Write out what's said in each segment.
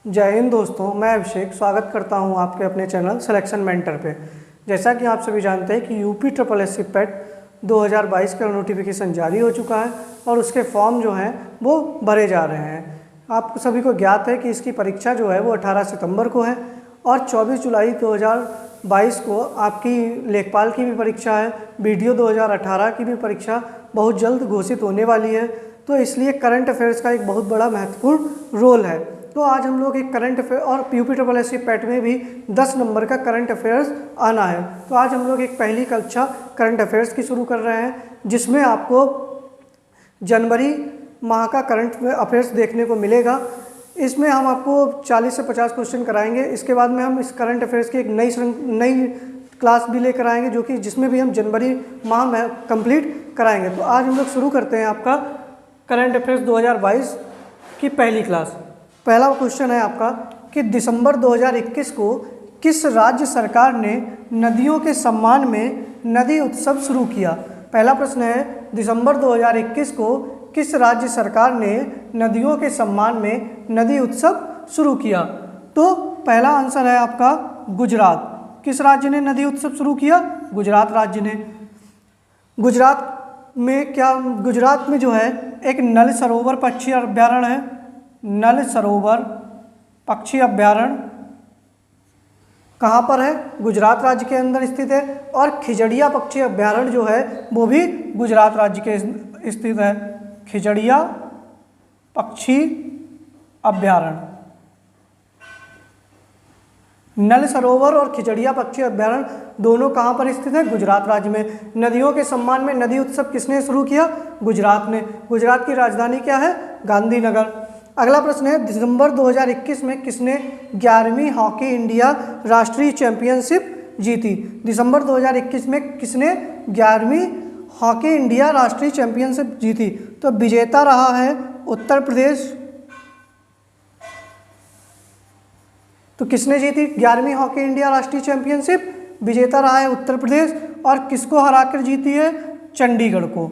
जय हिंद दोस्तों, मैं अभिषेक स्वागत करता हूं आपके अपने चैनल सिलेक्शन मेंटर पे। जैसा कि आप सभी जानते हैं कि यूपी ट्रिपल एस सी पेट 2022 का नोटिफिकेशन जारी हो चुका है और उसके फॉर्म जो हैं वो भरे जा रहे हैं। आप सभी को ज्ञात है कि इसकी परीक्षा जो है वो 18 सितंबर को है और 24 जुलाई 2022 को आपकी लेखपाल की भी परीक्षा है। BDO 2018 की भी परीक्षा बहुत जल्द घोषित होने वाली है, तो इसलिए करंट अफेयर्स का एक बहुत बड़ा महत्वपूर्ण रोल है। तो आज हम लोग एक करंट अफेयर और यूपी ट्रिपल एस सी पेट में भी 10 नंबर का करंट अफेयर्स आना है। तो आज हम लोग एक पहली कक्षा करंट अफेयर्स की शुरू कर रहे हैं, जिसमें आपको जनवरी माह का करंट अफेयर्स देखने को मिलेगा। इसमें हम आपको 40 से 50 क्वेश्चन कराएंगे। इसके बाद में हम इस करंट अफेयर्स की एक नई क्लास भी लेकर आएंगे, जो कि जिसमें भी हम जनवरी माह में कंप्लीट कराएंगे। तो आज हम लोग शुरू करते हैं आपका करंट अफेयर्स 2022 की पहली क्लास। पहला क्वेश्चन है आपका कि दिसंबर 2021 को किस राज्य सरकार ने नदियों के सम्मान में नदी उत्सव शुरू किया। पहला प्रश्न है, दिसंबर 2021 को किस राज्य सरकार ने नदियों के सम्मान में नदी उत्सव शुरू किया। तो पहला आंसर है आपका गुजरात। किस राज्य ने नदी उत्सव शुरू किया? गुजरात राज्य ने। गुजरात में जो है एक नल सरोवर पक्षी अभ्यारण्य है। नल सरोवर पक्षी अभ्यारण्य कहाँ पर है? गुजरात राज्य के अंदर स्थित है। और खिजड़िया पक्षी अभ्यारण्य जो है वो भी गुजरात राज्य के स्थित है। खिजड़िया पक्षी अभ्यारण्य, नल सरोवर और खिजड़िया पक्षी अभ्यारण्य दोनों कहाँ पर स्थित है? गुजरात राज्य में। नदियों के सम्मान में नदी उत्सव किसने शुरू किया? गुजरात ने। गुजरात की राजधानी क्या है? गांधीनगर। अगला प्रश्न है, दिसंबर 2021 में किसने 11वीं हॉकी इंडिया राष्ट्रीय चैंपियनशिप जीती। दिसंबर 2021 में किसने 11वीं हॉकी इंडिया राष्ट्रीय चैंपियनशिप जीती? तो विजेता रहा है उत्तर प्रदेश। तो किसने जीती 11वीं हॉकी इंडिया राष्ट्रीय चैंपियनशिप? विजेता रहा है उत्तर प्रदेश। और किसको हराकर जीती है? चंडीगढ़ को।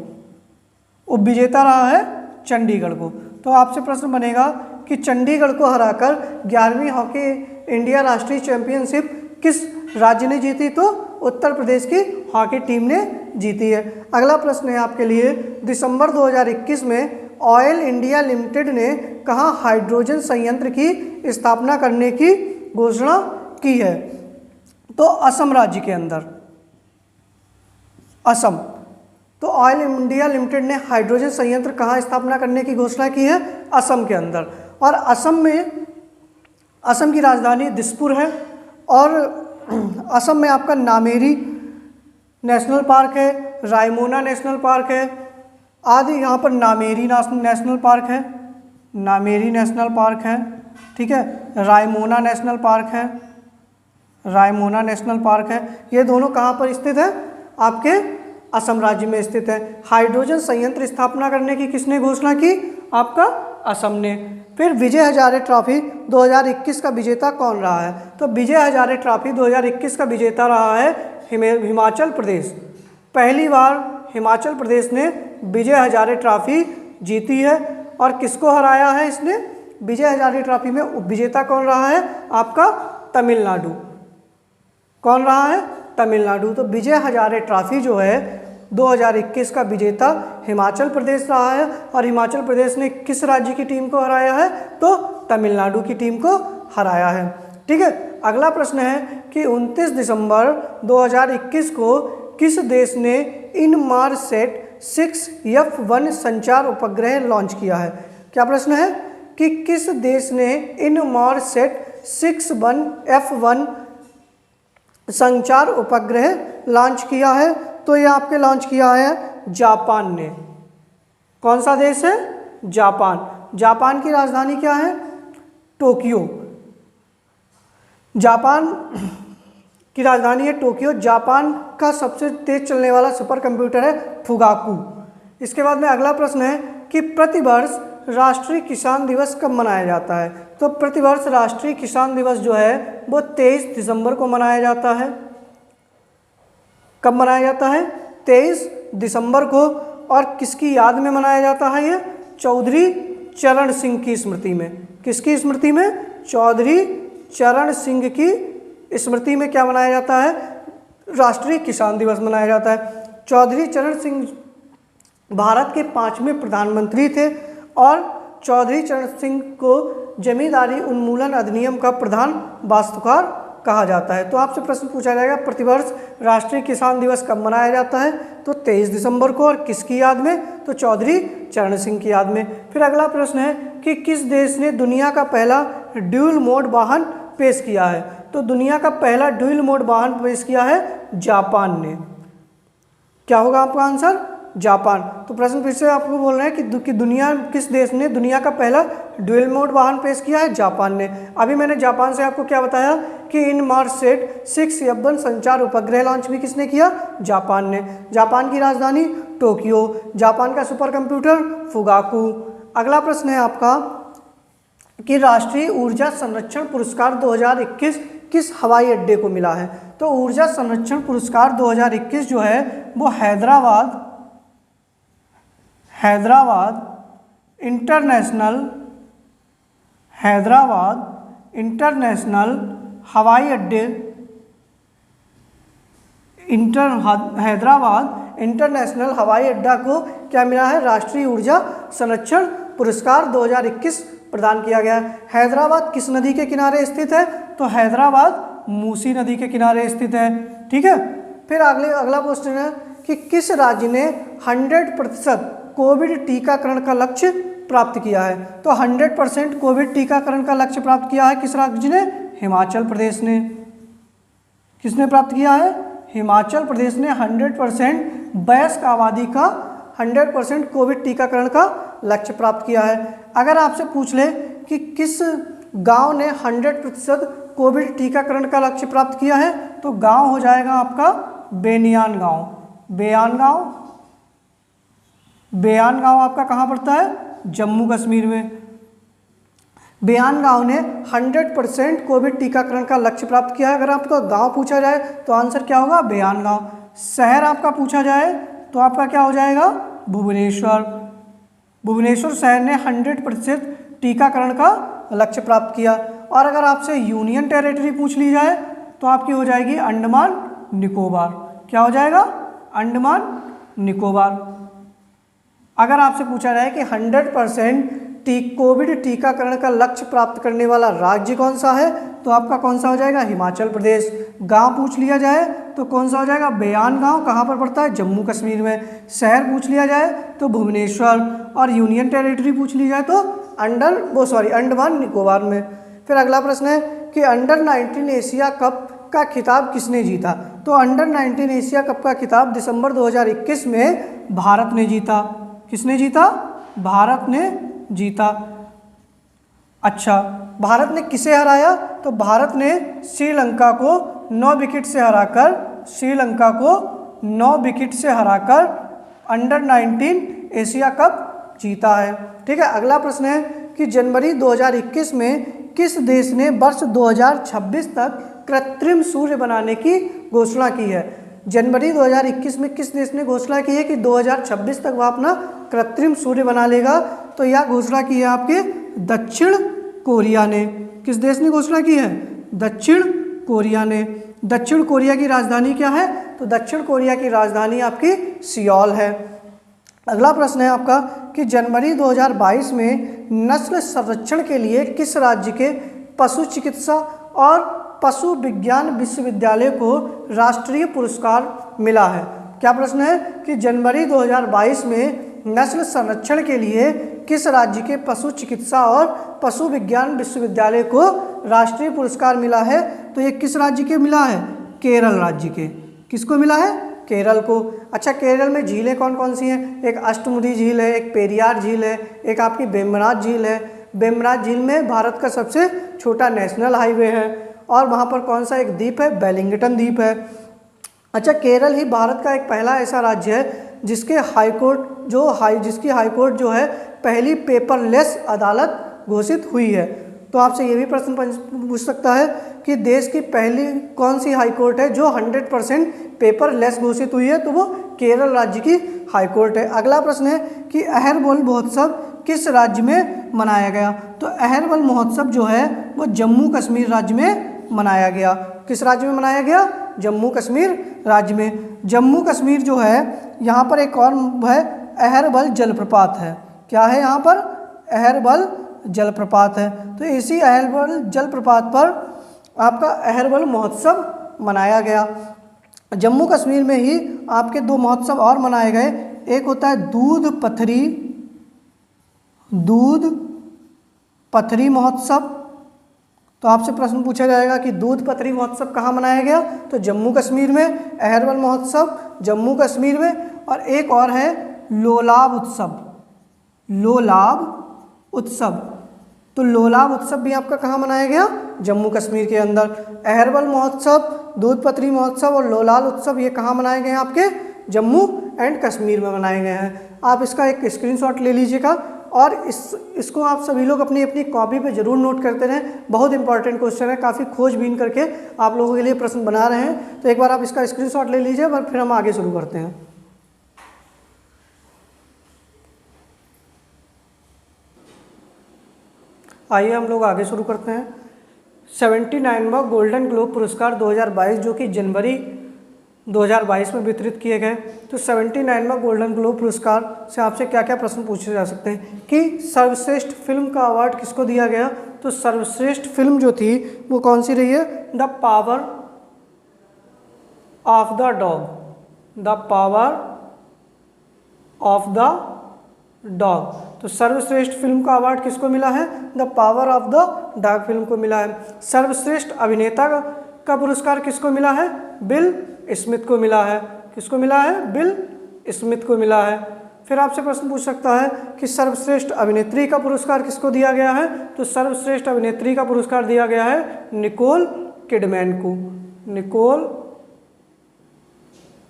उप विजेता रहा है चंडीगढ़ को। तो आपसे प्रश्न बनेगा कि चंडीगढ़ को हराकर 11वीं हॉकी इंडिया राष्ट्रीय चैंपियनशिप किस राज्य ने जीती? तो उत्तर प्रदेश की हॉकी टीम ने जीती है। अगला प्रश्न है आपके लिए, दिसंबर 2021 में ऑयल इंडिया लिमिटेड ने कहाँ हाइड्रोजन संयंत्र की स्थापना करने की घोषणा की है? तो असम राज्य के अंदर। असम। तो ऑयल इंडिया लिमिटेड ने हाइड्रोजन संयंत्र कहाँ स्थापना करने की घोषणा की है? असम के अंदर। और असम की राजधानी दिसपुर है। और असम में आपका नामेरी नेशनल पार्क है, रायमोना नेशनल पार्क है आदि। यहाँ पर नामेरी नेशनल पार्क है, नामेरी नेशनल पार्क है, ठीक है। रायमोना नेशनल पार्क है, रायमोना नेशनल पार्क है। ये दोनों कहाँ पर स्थित है? आपके असम राज्य में स्थित है। हाइड्रोजन संयंत्र स्थापना करने की किसने घोषणा की? आपका असम ने। फिर विजय हजारे ट्रॉफी 2021 का विजेता कौन रहा है? तो विजय हजारे ट्रॉफी 2021 का विजेता रहा है हिमाचल प्रदेश। पहली बार हिमाचल प्रदेश ने विजय हजारे ट्रॉफी जीती है। और किसको हराया है इसने? विजय हजारे ट्रॉफी में उपविजेता कौन रहा है? आपका तमिलनाडु। कौन रहा है? तमिलनाडु। तो विजय हजारे ट्रॉफी जो है 2021 का विजेता हिमाचल प्रदेश रहा है। और हिमाचल प्रदेश ने किस राज्य की टीम को हराया है? तो तमिलनाडु की टीम को हराया है, ठीक है। अगला प्रश्न है कि 29 दिसंबर 2021 को किस देश ने इनमारसेट 6F1 संचार उपग्रह लॉन्च किया है? क्या प्रश्न है कि किस देश ने इनमारसेट 6F1 संचार उपग्रह लॉन्च किया है? तो ये आपके लॉन्च किया है जापान ने। कौन सा देश है? जापान। जापान की राजधानी क्या है? टोक्यो। जापान की राजधानी है टोक्यो। जापान का सबसे तेज चलने वाला सुपर कंप्यूटर है फुगाकू। इसके बाद में अगला प्रश्न है कि प्रतिवर्ष राष्ट्रीय किसान दिवस कब मनाया जाता है? तो प्रतिवर्ष राष्ट्रीय किसान दिवस जो है वो 23 दिसंबर को मनाया जाता है। कब मनाया जाता है? 23 दिसंबर को। और किसकी याद में मनाया जाता है? ये चौधरी चरण सिंह की स्मृति में। किसकी स्मृति में? चौधरी चरण सिंह की स्मृति में क्या मनाया जाता है? राष्ट्रीय किसान दिवस मनाया जाता है। चौधरी चरण सिंह भारत के 5वें प्रधानमंत्री थे और चौधरी चरण सिंह को जमींदारी उन्मूलन अधिनियम का प्रधान वास्तुकार कहा जाता है। तो आपसे प्रश्न पूछा जाएगा प्रतिवर्ष राष्ट्रीय किसान दिवस कब मनाया जाता है? तो 23 दिसंबर को। और किसकी याद में? तो चौधरी चरण सिंह की याद में। फिर अगला प्रश्न है कि किस देश ने दुनिया का पहला ड्यूल मोड वाहन पेश किया है? तो दुनिया का पहला ड्यूल मोड वाहन पेश किया है जापान ने। क्या होगा आपका आंसर? जापान। तो प्रश्न फिर से आपको बोल रहे हैं कि दुनिया किस देश ने दुनिया का पहला ड्यूल मोड वाहन पेश किया है? जापान ने। अभी मैंने जापान से आपको क्या बताया कि इन मार्ससेट 6 संचार उपग्रह लॉन्च भी किसने किया? जापान ने। जापान की राजधानी टोक्यो। जापान का सुपर कंप्यूटर फुगाकू। अगला प्रश्न है आपका कि राष्ट्रीय ऊर्जा संरक्षण पुरस्कार 2021 किस हवाई अड्डे को मिला है? तो ऊर्जा संरक्षण पुरस्कार 2021 जो है वो हैदराबाद इंटरनेशनल हवाई अड्डे हैदराबाद इंटरनेशनल हवाई अड्डा को क्या मिला है? राष्ट्रीय ऊर्जा संरक्षण पुरस्कार 2021 प्रदान किया गया है। हैदराबाद किस नदी के किनारे स्थित है? तो हैदराबाद मूसी नदी के किनारे स्थित है। ठीक है। फिर अगला क्वेश्चन है कि किस राज्य ने 100% कोविड टीकाकरण का लक्ष्य प्राप्त किया है? तो 100% कोविड टीकाकरण का लक्ष्य प्राप्त किया है किस राज्य ने? हिमाचल प्रदेश ने। किसने प्राप्त किया है? हिमाचल प्रदेश ने 100% वयस्क आबादी का 100% कोविड टीकाकरण का लक्ष्य प्राप्त किया है। अगर आपसे पूछ ले कि किस गांव ने 100% कोविड टीकाकरण का लक्ष्य प्राप्त किया है, तो गांव हो जाएगा आपका बेनियान गांव। बेयान गांव आपका कहाँ पड़ता है? जम्मू कश्मीर में। बेयान गांव ने 100% कोविड टीकाकरण का लक्ष्य प्राप्त किया है। अगर आपका गांव पूछा जाए तो आंसर क्या होगा? बेयान गांव। शहर आपका पूछा जाए तो आपका क्या हो जाएगा? भुवनेश्वर शहर ने 100% टीकाकरण का लक्ष्य प्राप्त किया। और अगर आपसे यूनियन टेरिटरी पूछ ली जाए तो आपकी हो जाएगी अंडमान निकोबार। क्या हो जाएगा? अंडमान निकोबार। अगर आपसे पूछा जाए कि 100% कोविड टीकाकरण का लक्ष्य प्राप्त करने वाला राज्य कौन सा है, तो आपका कौन सा हो जाएगा? हिमाचल प्रदेश। गांव पूछ लिया जाए तो कौन सा हो जाएगा? बेयान गांव। कहाँ पर पड़ता है? जम्मू कश्मीर में। शहर पूछ लिया जाए तो भुवनेश्वर। और यूनियन टेरिटरी पूछ ली जाए तो अंडमान निकोबार में। फिर अगला प्रश्न है कि अंडर-19 एशिया कप का खिताब किसने जीता? तो अंडर-19 एशिया कप का खिताब दिसंबर 2021 में भारत ने जीता। किसने जीता? भारत ने जीता। अच्छा, भारत ने किसे हराया? तो भारत ने श्रीलंका को 9 विकेट से हराकर अंडर-19 एशिया कप जीता है। ठीक है। अगला प्रश्न है कि जनवरी 2021 में किस देश ने वर्ष 2026 तक कृत्रिम सूर्य बनाने की घोषणा की है? जनवरी 2021 में किस देश ने घोषणा की है कि 2026 तक वह अपना कृत्रिम सूर्य बना लेगा? तो यह घोषणा की है आपके दक्षिण कोरिया ने। किस देश ने घोषणा की है? दक्षिण कोरिया ने। दक्षिण कोरिया की राजधानी क्या है? तो दक्षिण कोरिया की राजधानी आपकी सियोल है। अगला प्रश्न है आपका कि जनवरी 2022 में नस्ल संरक्षण के लिए किस राज्य के पशु चिकित्सा और पशु विज्ञान विश्वविद्यालय को राष्ट्रीय पुरस्कार मिला है? क्या प्रश्न है कि जनवरी 2022 में नस्ल संरक्षण के लिए किस राज्य के पशु चिकित्सा और पशु विज्ञान विश्वविद्यालय को राष्ट्रीय पुरस्कार मिला है? तो ये किस राज्य के मिला है? केरल राज्य के। किसको मिला है? केरल को। अच्छा, केरल में झीलें कौन कौन सी हैं? एक अष्टमुदी झील है, एक पेरियार झील है, एक आपकी वेम्बनाड झील है। वेम्बनाड झील में भारत का सबसे छोटा नेशनल हाईवे है। और वहाँ पर कौन सा एक द्वीप है? वेलिंगटन द्वीप है। अच्छा, केरल ही भारत का एक पहला ऐसा राज्य है जिसकी हाईकोर्ट जो है पहली पेपरलेस अदालत घोषित हुई है। तो आपसे ये भी प्रश्न पूछ सकता है कि देश की पहली कौन सी हाईकोर्ट है जो 100% पेपरलेस घोषित हुई है? तो वो केरल राज्य की हाईकोर्ट है। अगला प्रश्न है कि अहरबल महोत्सव किस राज्य में मनाया गया? तो अहरबल महोत्सव जो है वो वो जम्मू कश्मीर राज्य में मनाया गया। किस राज्य में मनाया गया? जम्मू कश्मीर राज्य में। जम्मू कश्मीर जो है यहाँ पर एक और है अहरबल जलप्रपात है। क्या है यहाँ पर? अहरबल जलप्रपात है। तो इसी अहरबल जलप्रपात पर आपका अहरबल महोत्सव मनाया गया। जम्मू कश्मीर में ही आपके दो महोत्सव और मनाए गए। एक होता है दूध पथरी महोत्सव। तो आपसे प्रश्न पूछा जाएगा कि दूध पथरी महोत्सव कहाँ मनाया गया? तो जम्मू कश्मीर में। अहरबल महोत्सव जम्मू कश्मीर में। और एक और है लोलाब उत्सव। तो लोलाब उत्सव भी आपका कहाँ मनाया गया? जम्मू कश्मीर के अंदर। अहरबल महोत्सव, दूध पथरी महोत्सव और लोलाब उत्सव ये कहाँ मनाए गए हैं? आपके जम्मू एंड कश्मीर में मनाए गए हैं। आप इसका एक स्क्रीनशॉट ले लीजिएगा और इसको आप सभी लोग अपनी अपनी कॉपी पे जरूर नोट करते रहें। बहुत इंपॉर्टेंट क्वेश्चन है, काफ़ी खोजबीन करके आप लोगों के लिए प्रश्न बना रहे हैं। तो एक बार आप इसका स्क्रीनशॉट ले लीजिए और फिर हम आगे शुरू करते हैं। आइए हम लोग आगे शुरू करते हैं। 79वां गोल्डन ग्लोब पुरस्कार 2022 जो कि जनवरी 2022 में वितरित किए गए। तो 79वां गोल्डन ग्लोब पुरस्कार से आपसे क्या क्या प्रश्न पूछे जा सकते हैं कि सर्वश्रेष्ठ फिल्म का अवार्ड किसको दिया गया? तो सर्वश्रेष्ठ फिल्म जो थी वो कौन सी रही है? The power of the dog. The power of the dog. तो सर्वश्रेष्ठ फिल्म का अवार्ड किसको मिला है? The power of the dog film को मिला है। सर्वश्रेष्ठ अभिनेता का पुरस्कार किसको मिला है? बिल स्मिथ को मिला है। किसको मिला है? बिल स्मिथ को मिला है। फिर आपसे प्रश्न पूछ सकता है कि सर्वश्रेष्ठ अभिनेत्री का पुरस्कार किसको दिया गया है? तो सर्वश्रेष्ठ अभिनेत्री का पुरस्कार दिया गया है निकोल किडमैन को। निकोल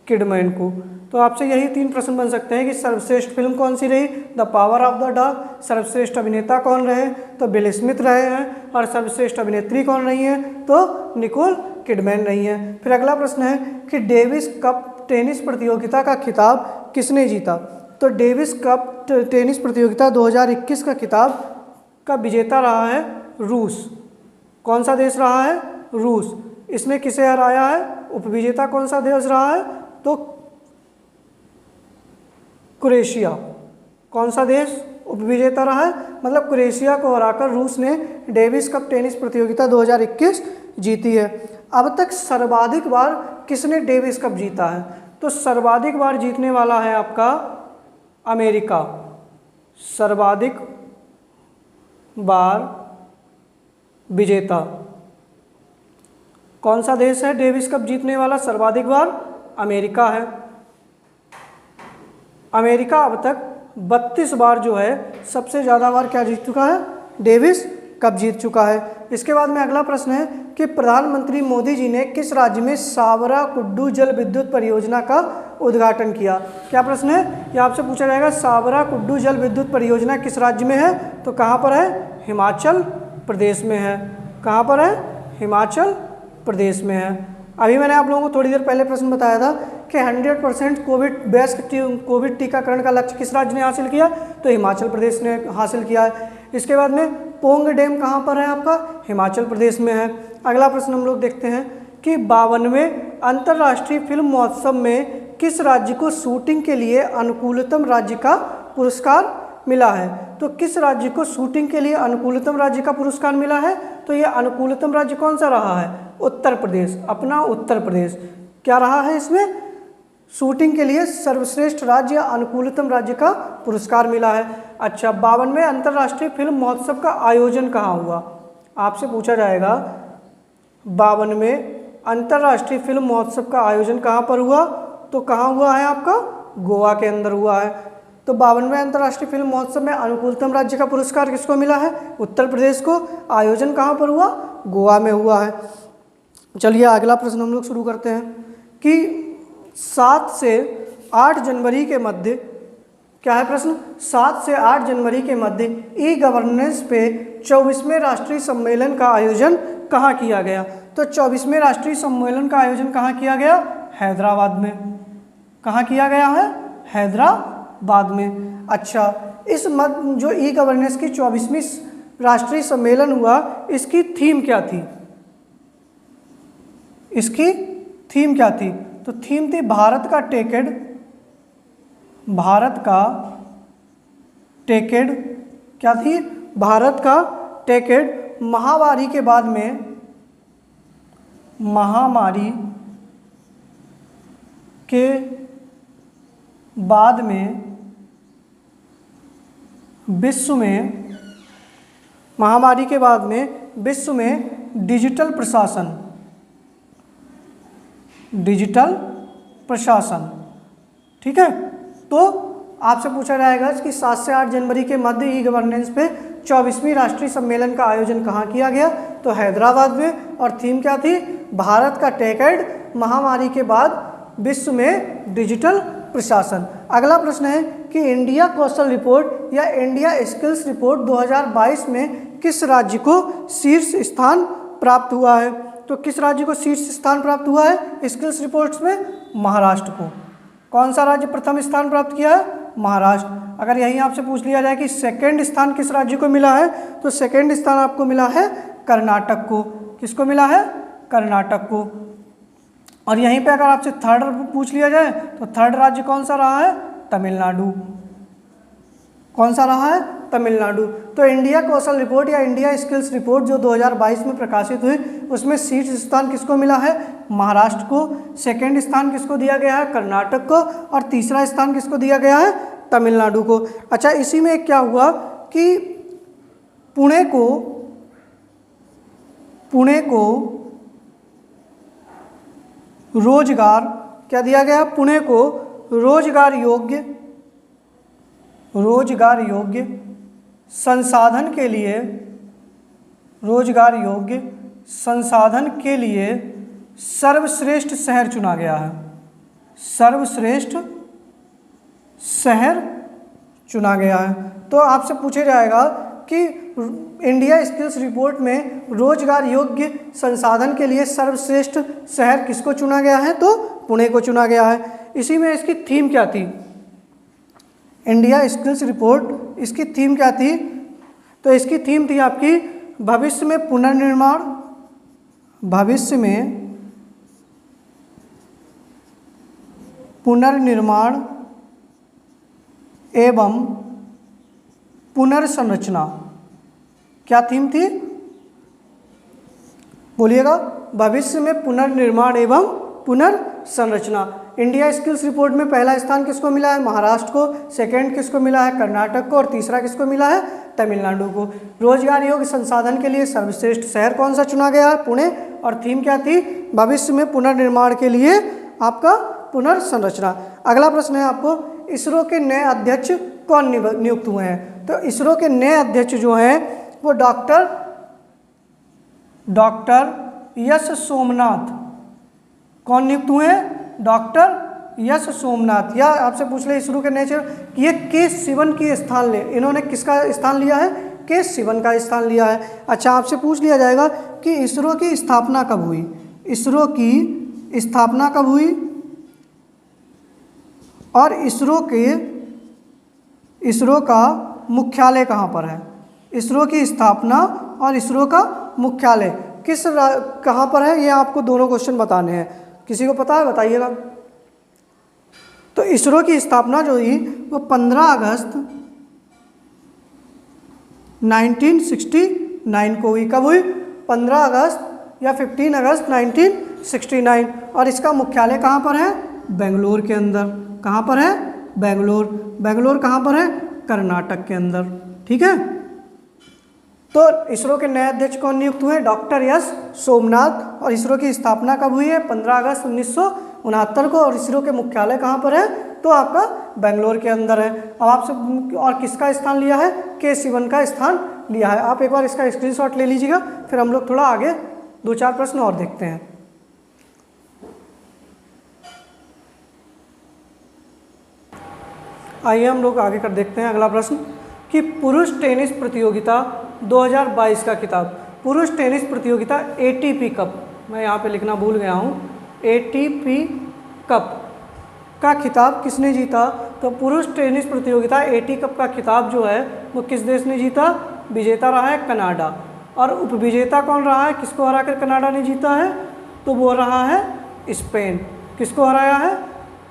किडमैन को। तो आपसे यही तीन प्रश्न बन सकते हैं कि सर्वश्रेष्ठ फिल्म कौन सी रही? The power of the dog. सर्वश्रेष्ठ अभिनेता कौन रहे? तो बिल स्मिथ रहे हैं। और सर्वश्रेष्ठ अभिनेत्री कौन रही है? तो निकोल किडमैन रही है। फिर अगला प्रश्न है कि डेविस कप टेनिस प्रतियोगिता का खिताब किसने जीता? तो डेविस कप टेनिस प्रतियोगिता 2021 का खिताब का विजेता रहा है रूस। कौन सा देश रहा है? रूस। इसने किसे हराया है? उपविजेता कौन सा देश रहा है? तो क्रोएशिया। कौन सा देश उपविजेता रहा है? मतलब क्रोएशिया को हराकर रूस ने डेविस कप टेनिस प्रतियोगिता 2021 जीती है। अब तक सर्वाधिक बार किसने डेविस कप जीता है? तो सर्वाधिक बार जीतने वाला है आपका अमेरिका। सर्वाधिक बार विजेता कौन सा देश है? डेविस कप जीतने वाला सर्वाधिक बार अमेरिका है। अमेरिका अब तक 32 बार जो है सबसे ज़्यादा बार क्या जीत चुका है? डेविस कप जीत चुका है। इसके बाद में अगला प्रश्न है कि प्रधानमंत्री मोदी जी ने किस राज्य में साबरा कुड्डू जल विद्युत परियोजना का उद्घाटन किया? क्या प्रश्न है? ये आपसे पूछा जाएगा साबरा कुड्डू जल विद्युत परियोजना किस राज्य में है? तो कहाँ पर है? हिमाचल प्रदेश में है। कहाँ पर है? हिमाचल प्रदेश में है। अभी मैंने आप लोगों को थोड़ी देर पहले प्रश्न बताया था कि 100% कोविड टीकाकरण का लक्ष्य किस राज्य ने हासिल किया? तो हिमाचल प्रदेश ने हासिल किया है। इसके बाद में पोंग डैम कहाँ पर है आपका? हिमाचल प्रदेश में है। अगला प्रश्न हम लोग देखते हैं कि 52वें अंतर्राष्ट्रीय फिल्म महोत्सव में किस राज्य को शूटिंग के लिए अनुकूलतम राज्य का पुरस्कार मिला है? तो किस राज्य को शूटिंग के लिए अनुकूलतम राज्य का पुरस्कार मिला है? तो ये अनुकूलतम राज्य कौन सा रहा है? उत्तर प्रदेश। अपना उत्तर प्रदेश क्या रहा है? इसमें शूटिंग के लिए सर्वश्रेष्ठ राज्य या अनुकूलतम राज्य का पुरस्कार मिला है। अच्छा, 52वें अंतर्राष्ट्रीय फिल्म महोत्सव का आयोजन कहाँ हुआ? आपसे पूछा जाएगा 52वें अंतर्राष्ट्रीय फिल्म महोत्सव का आयोजन कहाँ पर हुआ? तो कहाँ हुआ है आपका? गोवा के अंदर हुआ है। तो 52वें अंतर्राष्ट्रीय फिल्म महोत्सव में अनुकूलतम राज्य का पुरस्कार किसको मिला है? उत्तर प्रदेश को। आयोजन कहाँ पर हुआ? गोवा में हुआ है। चलिए अगला प्रश्न हम लोग शुरू करते हैं कि 7 से 8 जनवरी के मध्य क्या है प्रश्न? 7 से 8 जनवरी के मध्य ई गवर्नेंस पे 24वें राष्ट्रीय सम्मेलन का आयोजन कहाँ किया गया? तो 24वें राष्ट्रीय सम्मेलन का आयोजन कहाँ किया गया? हैदराबाद में। कहाँ किया गया है? हैदराबाद में। अच्छा, इस जो ई गवर्नेंस की 24वीं राष्ट्रीय सम्मेलन हुआ, इसकी थीम क्या थी? इसकी थीम क्या थी? तो थीम थी भारत का टेकेड, भारत का टेकेड क्या थी? भारत का टेकेड महामारी के बाद में, महामारी के बाद में विश्व में, महामारी के बाद में विश्व में डिजिटल प्रशासन, डिजिटल प्रशासन, ठीक है। तो आपसे पूछा जाएगा कि 7 से 8 जनवरी के मध्य ई गवर्नेंस पे 24वीं राष्ट्रीय सम्मेलन का आयोजन कहाँ किया गया? तो हैदराबाद में। और थीम क्या थी? भारत का टेकेड महामारी के बाद विश्व में डिजिटल प्रशासन। अगला प्रश्न है कि इंडिया कौशल रिपोर्ट या इंडिया स्किल्स रिपोर्ट 2022 में किस राज्य को शीर्ष स्थान प्राप्त हुआ है? तो किस राज्य को शीर्ष स्थान प्राप्त हुआ है स्किल्स रिपोर्ट्स में? महाराष्ट्र को। कौन सा राज्य प्रथम स्थान प्राप्त किया है? महाराष्ट्र। अगर यही आपसे पूछ लिया जाए कि सेकंड स्थान किस राज्य को मिला है, तो सेकंड स्थान आपको मिला है कर्नाटक को। किसको मिला है? कर्नाटक को। और यहीं पे अगर आपसे थर्ड पूछ लिया जाए तो थर्ड राज्य कौन सा रहा है? तमिलनाडु। कौन सा रहा है? तमिलनाडु। तो इंडिया कौशल रिपोर्ट या इंडिया स्किल्स रिपोर्ट जो 2022 में प्रकाशित हुई, उसमें शीर्ष स्थान किसको मिला है? महाराष्ट्र को। सेकंड स्थान किसको दिया गया है? कर्नाटक को। और तीसरा स्थान किसको दिया गया है? तमिलनाडु को। अच्छा, इसी में क्या हुआ कि पुणे को रोजगार क्या दिया गया? पुणे को रोजगार योग्य संसाधन के लिए, रोजगार योग्य संसाधन के लिए सर्वश्रेष्ठ शहर चुना गया है। सर्वश्रेष्ठ शहर चुना गया है। तो आपसे पूछा जाएगा कि इंडिया स्किल्स रिपोर्ट में रोजगार योग्य संसाधन के लिए सर्वश्रेष्ठ शहर किसको चुना गया है? तो पुणे को चुना गया है। इसी में इसकी थीम क्या थी? इंडिया स्किल्स रिपोर्ट, इसकी थीम क्या थी? तो इसकी थीम थी आपकी भविष्य में पुनर्निर्माण, भविष्य में पुनर्निर्माण एवं पुनर्संरचना। क्या थीम थी? बोलिएगा। भविष्य में पुनर्निर्माण एवं पुनर्संरचना। इंडिया स्किल्स रिपोर्ट में पहला स्थान किसको मिला है? महाराष्ट्र को। सेकंड किसको मिला है? कर्नाटक को। और तीसरा किसको मिला है? तमिलनाडु को। रोजगार योग्य संसाधन के लिए सर्वश्रेष्ठ शहर कौन सा चुना गया है? पुणे। और थीम क्या थी? भविष्य में पुनर्निर्माण के लिए आपका पुनर्संरचना। अगला प्रश्न है आपको, इसरो के नए अध्यक्ष कौन नियुक्त हुए हैं? तो इसरो के नए अध्यक्ष जो हैं वो डॉक्टर यश सोमनाथ। कौन नियुक्त हुए हैं? डॉक्टर यश सोमनाथ। या आपसे पूछ ले इसरो के नए ये के सिवन की स्थान ले, इन्होंने किसका स्थान लिया है? के सिवन का स्थान लिया है। अच्छा, आपसे पूछ लिया जाएगा कि इसरो की स्थापना कब हुई? इसरो की स्थापना कब हुई और इसरो का मुख्यालय कहाँ पर है? इसरो की स्थापना और इसरो का मुख्यालय कहाँ पर है? ये आपको दोनों क्वेश्चन बताने हैं। किसी को पता है? बताइएगा। तो इसरो की स्थापना जो हुई वो 15 अगस्त 1969 को हुई। कब हुई? 15 अगस्त या 15 अगस्त 1969। और इसका मुख्यालय कहाँ पर है? बेंगलोर के अंदर। कहाँ पर है? बेंगलोर। बेंगलोर कहाँ पर है? कर्नाटक के अंदर। ठीक है। तो इसरो के नए अध्यक्ष कौन नियुक्त हुए? डॉक्टर यश सोमनाथ। और इसरो की स्थापना कब हुई है? 15 अगस्त 1969 को। और इसरो के मुख्यालय कहाँ पर है? तो आपका बेंगलोर के अंदर है। अब आपसे और किसका स्थान लिया है? के सिवन का स्थान लिया है। आप एक बार इसका स्क्रीनशॉट ले लीजिएगा, फिर हम लोग थोड़ा आगे 2-4 प्रश्न और देखते हैं। आइए हम लोग आगे कर देखते हैं अगला प्रश्न कि पुरुष टेनिस प्रतियोगिता 2022 का खिताब, पुरुष टेनिस प्रतियोगिता एटीपी कप, मैं यहाँ पे लिखना भूल गया हूँ, एटीपी कप का खिताब किसने जीता? तो पुरुष टेनिस प्रतियोगिता एटी कप का खिताब जो है वो किस देश ने जीता? विजेता रहा है कनाडा। और उपविजेता कौन रहा है, किसको हराकर कनाडा ने जीता है, तो वो रहा है स्पेन। किसको हराया है,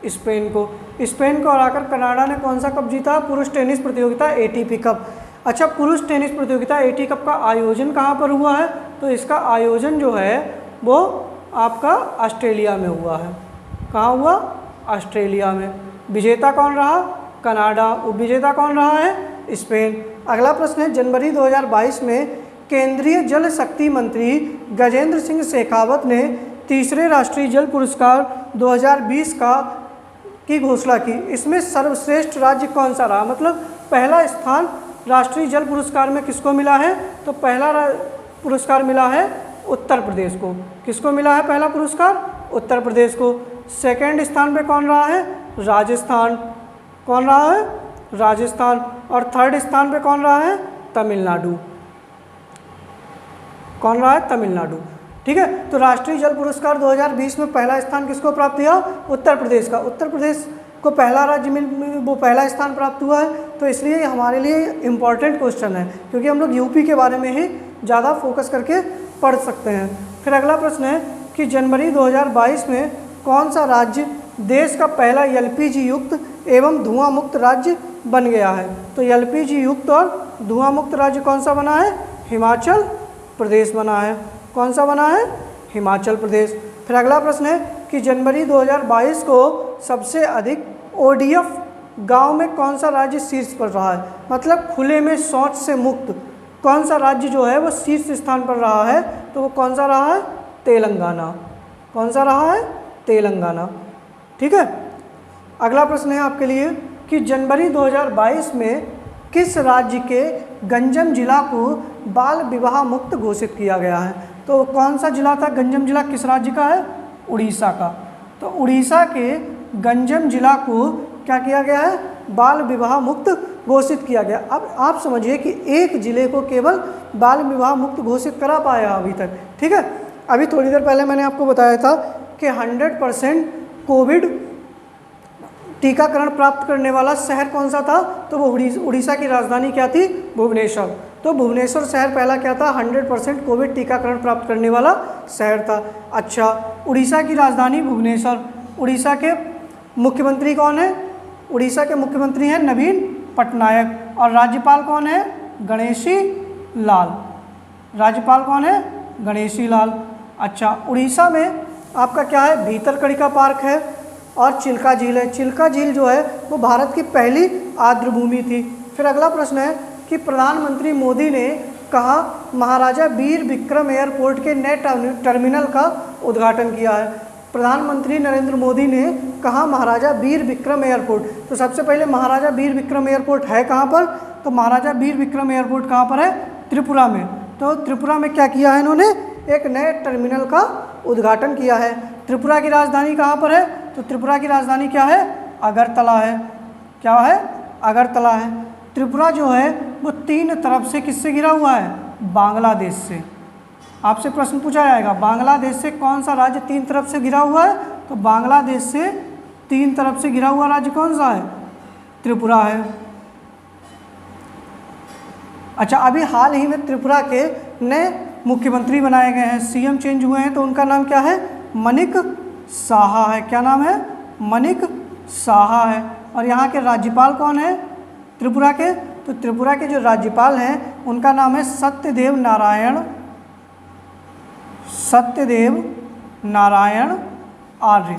स्पेन को। स्पेन को हराकर कनाडा ने कौन सा कप जीता, पुरुष टेनिस प्रतियोगिता एटीपी कप। अच्छा, पुरुष टेनिस प्रतियोगिता एटी कप का आयोजन कहाँ पर हुआ है, तो इसका आयोजन जो है वो आपका ऑस्ट्रेलिया में हुआ है। कहाँ हुआ, ऑस्ट्रेलिया में। विजेता कौन रहा, कनाडा। उपविजेता कौन रहा है, स्पेन। अगला प्रश्न है, जनवरी 2022 में केंद्रीय जल शक्ति मंत्री गजेंद्र सिंह शेखावत ने तीसरे राष्ट्रीय जल पुरस्कार 2020 की घोषणा की। इसमें सर्वश्रेष्ठ राज्य कौन सा रहा, मतलब पहला स्थान राष्ट्रीय जल पुरस्कार में किसको मिला है, तो पहला पुरस्कार मिला है उत्तर प्रदेश को। किसको मिला है पहला पुरस्कार, उत्तर प्रदेश को। सेकंड स्थान पे कौन रहा है, राजस्थान। कौन रहा है, राजस्थान। और थर्ड स्थान पे कौन रहा है, तमिलनाडु। कौन रहा है, तमिलनाडु। ठीक है, तो राष्ट्रीय जल पुरस्कार 2020 में पहला स्थान किसको प्राप्त हुआ, उत्तर प्रदेश का। उत्तर प्रदेश को पहला राज्य में वो पहला स्थान प्राप्त हुआ है, तो इसलिए हमारे लिए इम्पॉर्टेंट क्वेश्चन है, क्योंकि हम लोग यूपी के बारे में ही ज़्यादा फोकस करके पढ़ सकते हैं। फिर अगला प्रश्न है कि जनवरी 2022 में कौन सा राज्य देश का पहला एलपीजी युक्त एवं धुआं मुक्त राज्य बन गया है, तो एलपीजी युक्त और धुआं मुक्त राज्य कौन सा बना है, हिमाचल प्रदेश बना है। कौन सा बना है, हिमाचल प्रदेश। फिर अगला प्रश्न है कि जनवरी 2022 को सबसे अधिक ओडीएफ गांव में कौन सा राज्य शीर्ष पर रहा है, मतलब खुले में शौच से मुक्त कौन सा राज्य जो है वो शीर्ष स्थान पर रहा है, तो वो कौन सा रहा है, तेलंगाना। कौन सा रहा है, तेलंगाना। ठीक है, अगला प्रश्न है आपके लिए कि जनवरी 2022 में किस राज्य के गंजम जिला को बाल विवाह मुक्त घोषित किया गया है, तो कौन सा जिला था, गंजम जिला किस राज्य का है, उड़ीसा का। तो उड़ीसा के गंजम जिला को क्या किया गया है, बाल विवाह मुक्त घोषित किया गया। अब आप समझिए कि एक जिले को केवल बाल विवाह मुक्त घोषित करा पाया अभी तक। ठीक है, अभी थोड़ी देर पहले मैंने आपको बताया था कि 100% कोविड टीकाकरण प्राप्त करने वाला शहर कौन सा था, तो वो उड़ीसा की राजधानी क्या थी, भुवनेश्वर। तो भुवनेश्वर शहर पहला क्या था, 100% कोविड टीकाकरण प्राप्त करने वाला शहर था। अच्छा, उड़ीसा की राजधानी भुवनेश्वर। उड़ीसा के मुख्यमंत्री कौन है, उड़ीसा के मुख्यमंत्री हैं नवीन पटनायक। और राज्यपाल कौन है, गणेशी लाल। राज्यपाल कौन है, गणेशी लाल। अच्छा, उड़ीसा में आपका क्या है, भीतरकनिका पार्क है और चिल्का झील है। चिल्का झील जो है वो भारत की पहली आर्द्रभूमि थी। फिर अगला प्रश्न है कि प्रधानमंत्री मोदी ने कहा महाराजा वीर विक्रम एयरपोर्ट के नए टर्मिनल का उद्घाटन किया है। प्रधानमंत्री नरेंद्र मोदी ने कहा महाराजा वीर विक्रम एयरपोर्ट, तो सबसे पहले महाराजा वीर विक्रम एयरपोर्ट है कहाँ पर, तो महाराजा वीर विक्रम एयरपोर्ट कहाँ पर है, त्रिपुरा में। तो त्रिपुरा में क्या किया है इन्होंने, एक नए टर्मिनल का उद्घाटन किया है। त्रिपुरा की राजधानी कहाँ पर है, तो त्रिपुरा की राजधानी क्या है, अगरतला है। क्या है, अगरतला है। त्रिपुरा जो है वो 3 तरफ से किससे घिरा हुआ है, बांग्लादेश से। आपसे प्रश्न पूछा जाएगा बांग्लादेश से कौन सा राज्य 3 तरफ से घिरा हुआ है, तो बांग्लादेश से 3 तरफ से घिरा हुआ राज्य कौन सा है, त्रिपुरा है। अच्छा, अभी हाल ही में त्रिपुरा के नए मुख्यमंत्री बनाए गए हैं, सीएम चेंज हुए हैं, तो उनका नाम क्या है, मनिक साहा है। क्या नाम है, मनिक साहा है। और यहाँ के राज्यपाल कौन है त्रिपुरा के, तो त्रिपुरा के जो राज्यपाल हैं उनका नाम है सत्यदेव नारायण आर्य।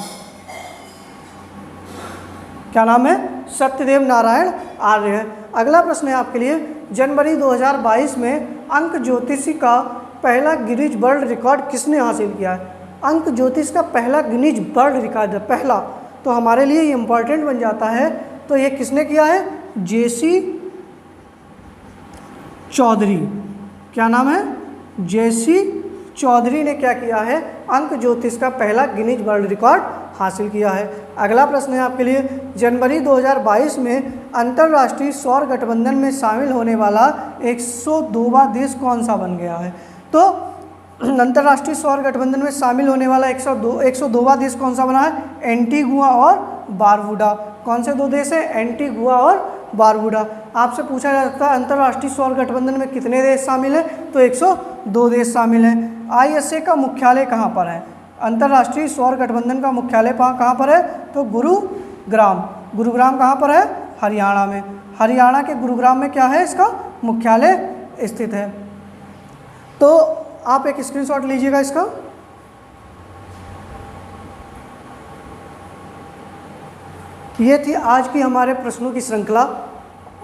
क्या नाम है, सत्यदेव नारायण आर्य है। अगला प्रश्न है आपके लिए, जनवरी 2022 में अंक ज्योतिषी का पहला गिनीज वर्ल्ड रिकॉर्ड किसने हासिल किया है। अंक ज्योतिष का पहला गिनीज वर्ल्ड रिकॉर्ड है, पहला, तो हमारे लिए ये इम्पॉर्टेंट बन जाता है। तो ये किसने किया है, जेसी चौधरी। क्या नाम है, जेसी चौधरी ने क्या किया है, अंक ज्योतिष का पहला गिनीज वर्ल्ड रिकॉर्ड हासिल किया है। अगला प्रश्न है आपके लिए, जनवरी 2022 में अंतर्राष्ट्रीय सौर गठबंधन में शामिल होने वाला 102वां देश कौन सा बन गया है। तो अंतर्राष्ट्रीय सौर गठबंधन में शामिल होने वाला 102वां देश कौन सा बना है, एंटीगुआ और बारबुडा। कौन से 2 देश हैं, एंटीगुआ और बारबूडा। आपसे पूछा जा सकता है अंतर्राष्ट्रीय सौर गठबंधन में कितने देश शामिल हैं, तो 102 देश शामिल हैं। ISA का मुख्यालय कहाँ पर है? अंतर्राष्ट्रीय सौर गठबंधन का मुख्यालय कहाँ पर है? तो गुरुग्राम। गुरुग्राम कहाँ पर है? हरियाणा में। हरियाणा के गुरुग्राम में क्या है? इसका मुख्यालय स्थित है। तो आप एक स्क्रीनशॉट लीजिएगा इसका। ये थी आज की हमारे प्रश्नों की श्रृंखला।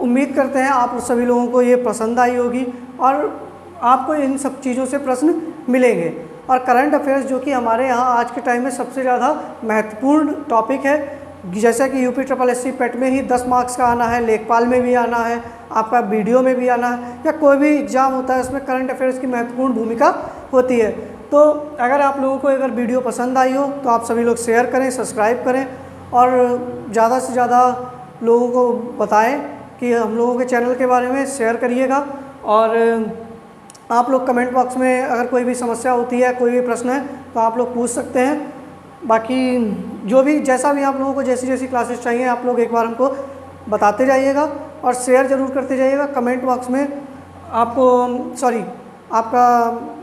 उम्मीद करते हैं आप सभी लोगों को ये पसंद आई होगी और आपको इन सब चीज़ों से प्रश्न मिलेंगे। और करंट अफेयर्स जो कि हमारे यहाँ आज के टाइम में सबसे ज़्यादा महत्वपूर्ण टॉपिक है, जैसा कि UPSSC पेट में ही 10 मार्क्स का आना है, लेखपाल में भी आना है, आपका BDO में भी आना है, या कोई भी एग्ज़ाम होता है उसमें करंट अफेयर्स की महत्वपूर्ण भूमिका होती है। तो अगर आप लोगों को अगर वीडियो पसंद आई हो तो आप सभी लोग शेयर करें, सब्सक्राइब करें और ज़्यादा से ज़्यादा लोगों को बताएं कि हम लोगों के चैनल के बारे में शेयर करिएगा। और आप लोग कमेंट बॉक्स में अगर कोई भी समस्या होती है, कोई भी प्रश्न है तो आप लोग पूछ सकते हैं। बाकी जो भी जैसा भी आप लोगों को जैसी जैसी क्लासेस चाहिए आप लोग एक बार हमको बताते जाइएगा और शेयर ज़रूर करते जाइएगा। कमेंट बॉक्स में आपका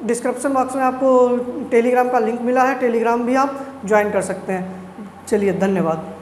डिस्क्रिप्शन बॉक्स में आपको टेलीग्राम का लिंक मिला है, टेलीग्राम भी आप ज्वाइन कर सकते हैं। चलिए, धन्यवाद।